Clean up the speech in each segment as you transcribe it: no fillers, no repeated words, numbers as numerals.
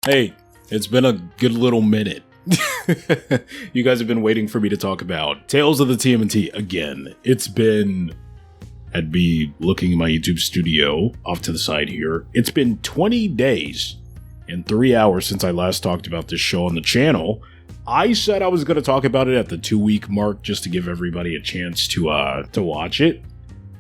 Hey, it's been a good little minute. You guys have been waiting for me to talk about Tales of the TMNT again. I'd be looking at my YouTube studio off to the side here. It's been 20 days and 3 hours since I last talked about this show on the channel. I said I was going to talk about it at the 2-week mark just to give everybody a chance to watch it,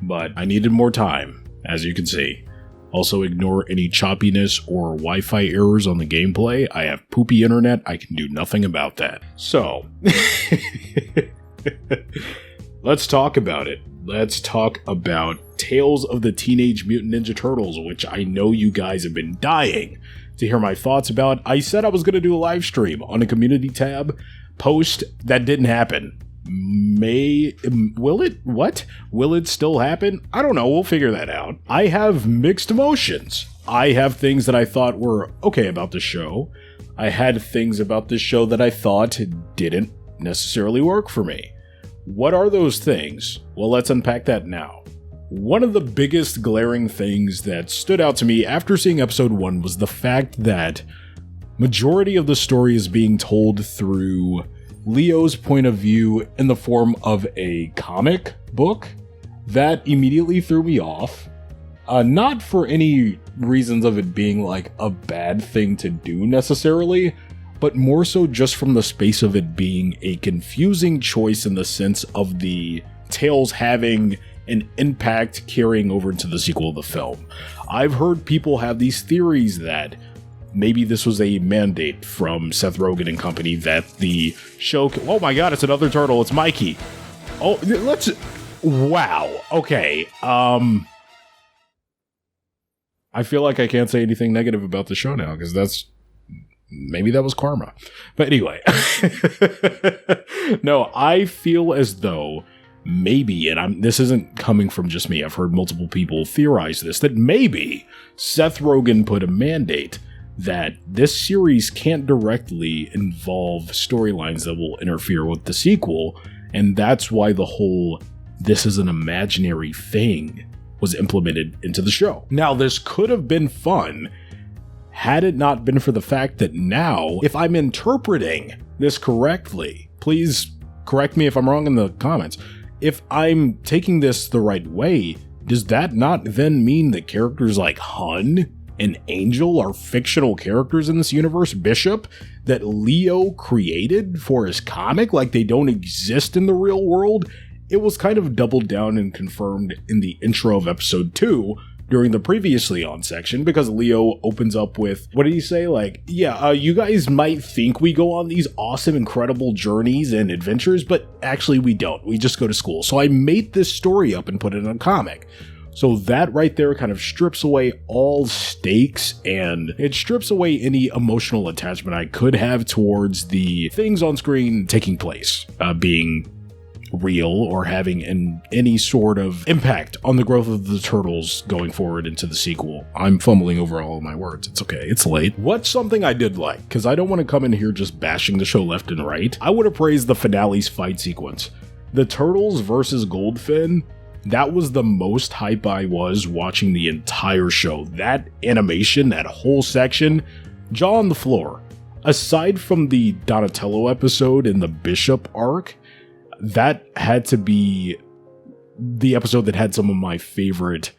but I needed more time, as you can see. Also, ignore any choppiness or Wi-Fi errors on the gameplay. I have poopy internet. I can do nothing about that. So, let's talk about it. Let's talk about Tales of the Teenage Mutant Ninja Turtles, which I know you guys have been dying to hear my thoughts about. I said I was going to do a live stream on a community tab post. That didn't happen. Will it? What? Will it still happen? I don't know. We'll figure that out. I have mixed emotions. I have things that I thought were okay about the show. I had things about this show that I thought didn't necessarily work for me. What are those things? Well, let's unpack that now. One of the biggest glaring things that stood out to me after seeing episode 1 was the fact that majority of the story is being told through Leo's point of view in the form of a comic book. That immediately threw me off. Not for any reasons of it being like a bad thing to do necessarily, but more so just from the space of it being a confusing choice in the sense of the tales having an impact carrying over into the sequel of the film. I've heard people have these theories that maybe this was a mandate from Seth Rogen and company that the show... Oh my god, it's another turtle. It's Mikey. Oh, let's... Wow. Okay. I feel like I can't say anything negative about the show now, because that's... Maybe that was karma. But anyway. No, I feel as though maybe, and this isn't coming from just me, I've heard multiple people theorize this, that maybe Seth Rogen put a mandate that this series can't directly involve storylines that will interfere with the sequel, and that's why the whole this is an imaginary thing was implemented into the show. Now, this could have been fun had it not been for the fact that now, if I'm interpreting this correctly, please correct me if I'm wrong in the comments, if I'm taking this the right way, does that not then mean that characters like Hun and Angel are fictional characters in this universe, Bishop, that Leo created for his comic, like they don't exist in the real world? It was kind of doubled down and confirmed in the intro of episode 2 during the previously on section, because Leo opens up with, what did he say? Like, yeah, you guys might think we go on these awesome, incredible journeys and adventures, but actually we don't. We just go to school. So I made this story up and put it in a comic. So that right there kind of strips away all stakes, and it strips away any emotional attachment I could have towards the things on screen taking place, being real or having any sort of impact on the growth of the Turtles going forward into the sequel. I'm fumbling over all of my words. It's okay. It's late. What's something I did like? Because I don't want to come in here just bashing the show left and right. I would have praised the finale's fight sequence. The Turtles versus Goldfin, that was the most hype I was watching the entire show. That animation, that whole section, jaw on the floor. Aside from the Donatello episode in the Bishop arc, that had to be the episode that had some of my favorite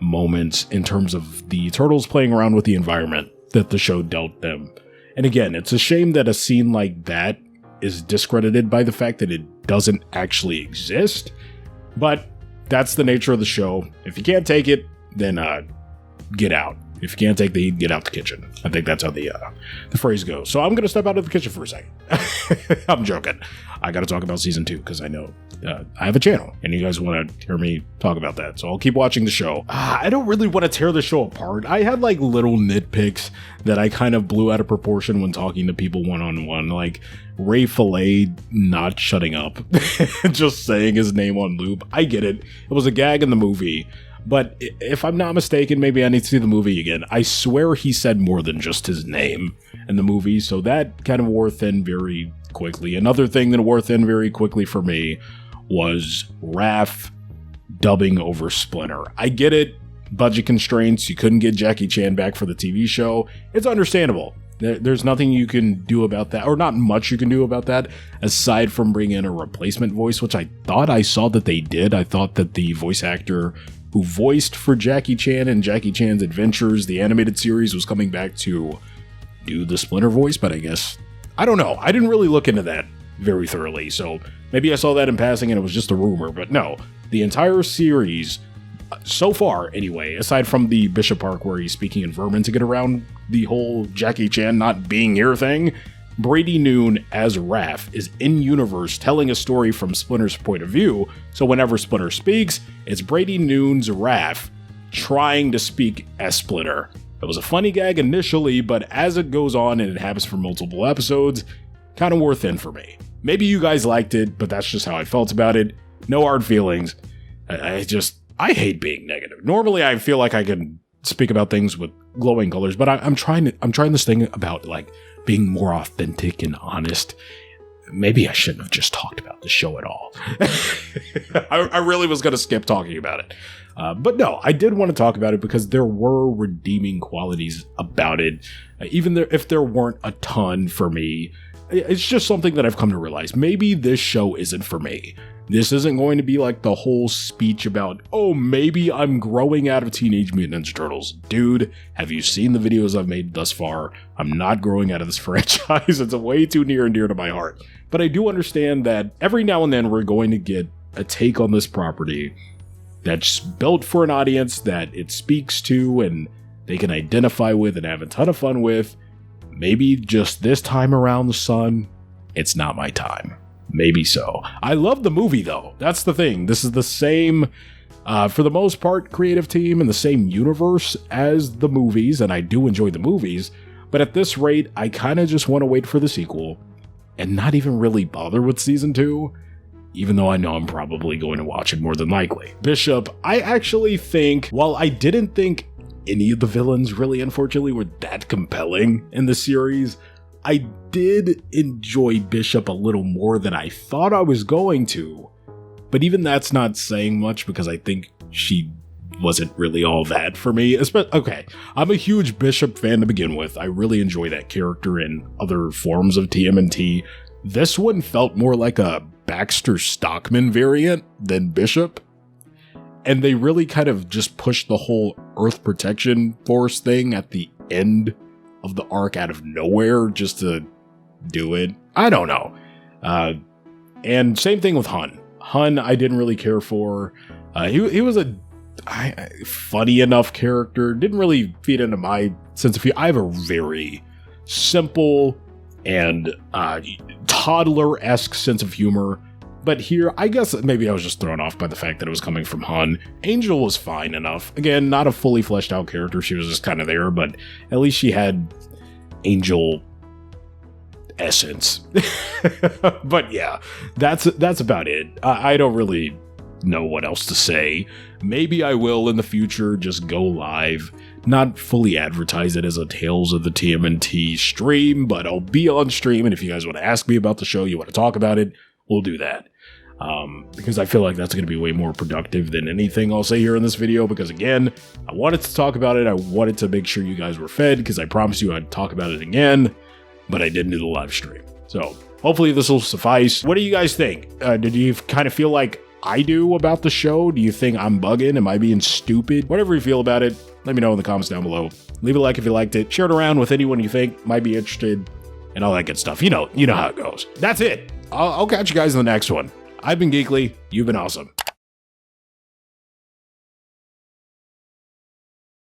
moments in terms of the Turtles playing around with the environment that the show dealt them. And again, it's a shame that a scene like that is discredited by the fact that it doesn't actually exist, but that's the nature of the show. If you can't take it, then get out. If you can't take the heat, get out the kitchen. I think that's how the phrase goes. So I'm going to step out of the kitchen for a second. I'm joking. I got to talk about season 2 because I know I have a channel and you guys want to hear me talk about that. So I'll keep watching the show. I don't really want to tear the show apart. I had like little nitpicks that I kind of blew out of proportion when talking to people one-on-one. Like Ray Fillet not shutting up. Just saying his name on loop. I get it. It was a gag in the movie. But if I'm not mistaken, maybe I need to see the movie again. I swear he said more than just his name in the movie, so that kind of wore thin very quickly. Another thing that wore thin very quickly for me was Raph dubbing over Splinter. I get it, budget constraints, you couldn't get Jackie Chan back for the TV show. It's understandable. There's nothing you can do about that, or not much you can do about that, aside from bring in a replacement voice, which I thought I saw that they did. I thought that the voice actor who voiced for Jackie Chan and Jackie Chan's Adventures, the animated series, was coming back to do the Splinter voice, but I guess, I don't know. I didn't really look into that very thoroughly, so maybe I saw that in passing and it was just a rumor, but no. The entire series, so far anyway, aside from the Bishop arc where he's speaking in Vermin to get around the whole Jackie Chan not being here thing, Brady Noon as Raph is in-universe telling a story from Splinter's point of view, so whenever Splinter speaks, it's Brady Noon's Raph trying to speak as Splinter. It was a funny gag initially, but as it goes on and it happens for multiple episodes, kind of wore thin for me. Maybe you guys liked it, but that's just how I felt about it. No hard feelings. I hate being negative. Normally I feel like I can speak about things with glowing colors, but I'm trying this thing about like being more authentic and honest. Maybe I shouldn't have just talked about the show at all. I really was going to skip talking about it. But no, I did want to talk about it because there were redeeming qualities about it. Even if there weren't a ton for me, it's just something that I've come to realize. Maybe this show isn't for me. This isn't going to be like the whole speech about, oh, maybe I'm growing out of Teenage Mutant Ninja Turtles. Dude, have you seen the videos I've made thus far? I'm not growing out of this franchise. It's way too near and dear to my heart. But I do understand that every now and then we're going to get a take on this property that's built for an audience that it speaks to and they can identify with and have a ton of fun with. Maybe just this time around the sun, it's not my time. Maybe so. I love the movie, though. That's the thing. This is the same, for the most part, creative team and the same universe as the movies, and I do enjoy the movies, but at this rate, I kind of just want to wait for the sequel and not even really bother with season 2, even though I know I'm probably going to watch it more than likely. Bishop, I actually think, while I didn't think any of the villains really, unfortunately, were that compelling in the series, I did enjoy Bishop a little more than I thought I was going to, but even that's not saying much because I think she wasn't really all that for me. Okay, I'm a huge Bishop fan to begin with. I really enjoy that character in other forms of TMNT. This one felt more like a Baxter Stockman variant than Bishop, and they really kind of just pushed the whole Earth Protection Force thing at the end of the arc out of nowhere just to do it. I don't know. And same thing with Hun. Hun, I didn't really care for. He was a funny enough character. Didn't really feed into my sense of humor. I have a very simple and toddler-esque sense of humor. But here, I guess maybe I was just thrown off by the fact that it was coming from Hun. Angel was fine enough. Again, not a fully fleshed out character. She was just kind of there, but at least she had Angel essence. But yeah, that's about it. I don't really know what else to say. Maybe I will in the future just go live. Not fully advertise it as a Tales of the TMNT stream, but I'll be on stream, and if you guys want to ask me about the show, you want to talk about it, we'll do that. Because I feel like that's going to be way more productive than anything I'll say here in this video, because again, I wanted to talk about it, I wanted to make sure you guys were fed, because I promised you I'd talk about it again, but I didn't do the live stream. So, hopefully this will suffice. What do you guys think? Did you kind of feel like I do about the show? Do you think I'm bugging? Am I being stupid? Whatever you feel about it, let me know in the comments down below. Leave a like if you liked it, share it around with anyone you think might be interested, and all that good stuff. You know how it goes. That's it. I'll catch you guys in the next one. I've been Geekly. You've been awesome.